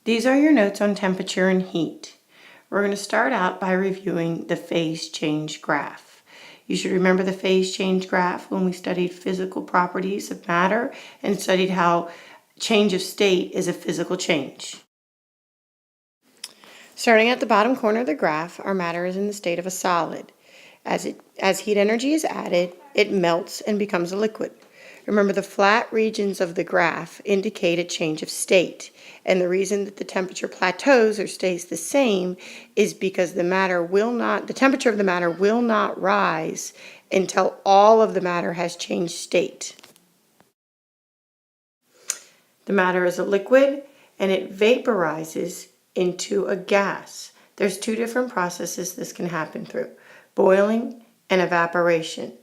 These are your notes on temperature and heat. We're going to start out by reviewing the phase change graph. You should remember the phase change graph when we studied physical properties of matter and studied how change of state is a physical change. Starting at the bottom corner of the graph, our matter is in the state of a solid. As heat energy is added, it melts and becomes a liquid. Remember, the flat regions of the graph indicate a change of state, and the reason that the temperature plateaus or stays the same is because the temperature of the matter will not rise until all of the matter has changed state. The matter is a liquid and it vaporizes into a gas. There's two different processes this can happen through: boiling and evaporation.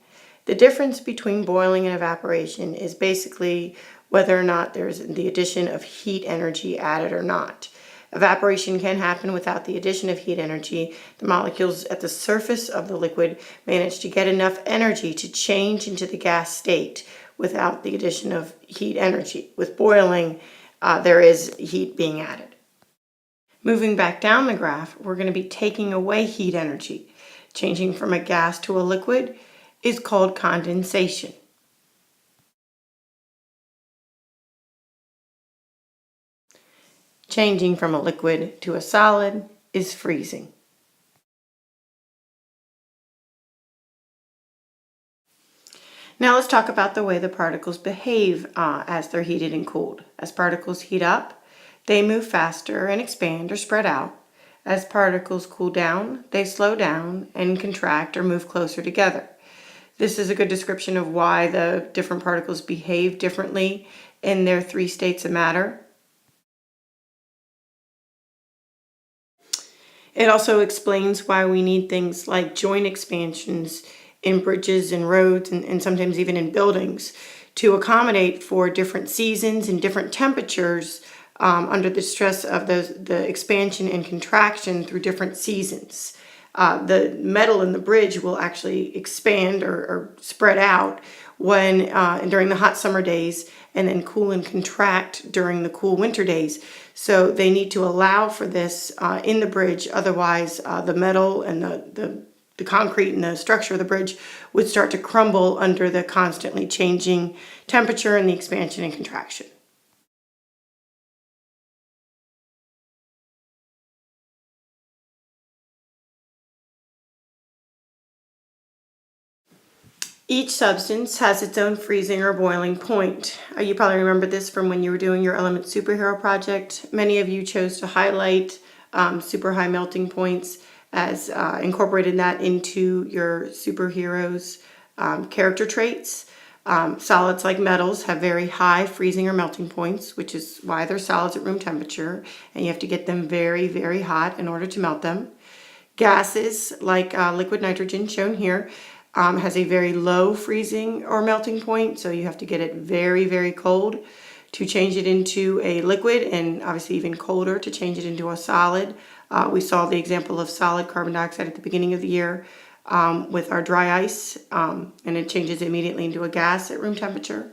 The difference between boiling and evaporation is basically whether or not there's the addition of heat energy added or not. Evaporation can happen without the addition of heat energy. The molecules at the surface of the liquid manage to get enough energy to change into the gas state without the addition of heat energy. With boiling, there is heat being added. Moving back down the graph, we're going to be taking away heat energy. Changing from a gas to a liquid is called condensation. Changing from a liquid to a solid is freezing. Now let's talk about the way the particles behave as they're heated and cooled. As particles heat up, they move faster and expand or spread out. As particles cool down, they slow down and contract or move closer together. This is a good description of why the different particles behave differently in their three states of matter. It also explains why we need things like joint expansions in bridges and roads and sometimes even in buildings to accommodate for different seasons and different temperatures under the stress of the expansion and contraction through different seasons. The metal in the bridge will actually expand or spread out during the hot summer days, and then cool and contract during the cool winter days. So they need to allow for this in the bridge. Otherwise, the metal and the concrete and the structure of the bridge would start to crumble under the constantly changing temperature and the expansion and contraction. Each substance has its own freezing or boiling point. You probably remember this from when you were doing your Element Superhero project. Many of you chose to highlight super high melting points as incorporated that into your superheroes' character traits. Solids like metals have very high freezing or melting points, which is why they're solids at room temperature, and you have to get them very, very hot in order to melt them. Gases like liquid nitrogen, shown here, has a very low freezing or melting point, so you have to get it very, very cold to change it into a liquid, and obviously even colder to change it into a solid. We saw the example of solid carbon dioxide at the beginning of the year with our dry ice, and it changes immediately into a gas at room temperature.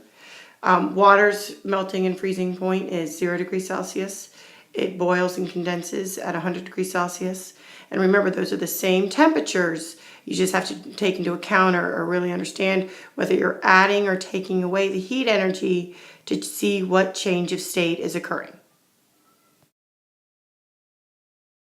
Water's melting and freezing point is 0 degrees Celsius. It boils and condenses at 100 degrees Celsius. And remember, those are the same temperatures. You just have to take into account or really understand whether you're adding or taking away the heat energy to see what change of state is occurring.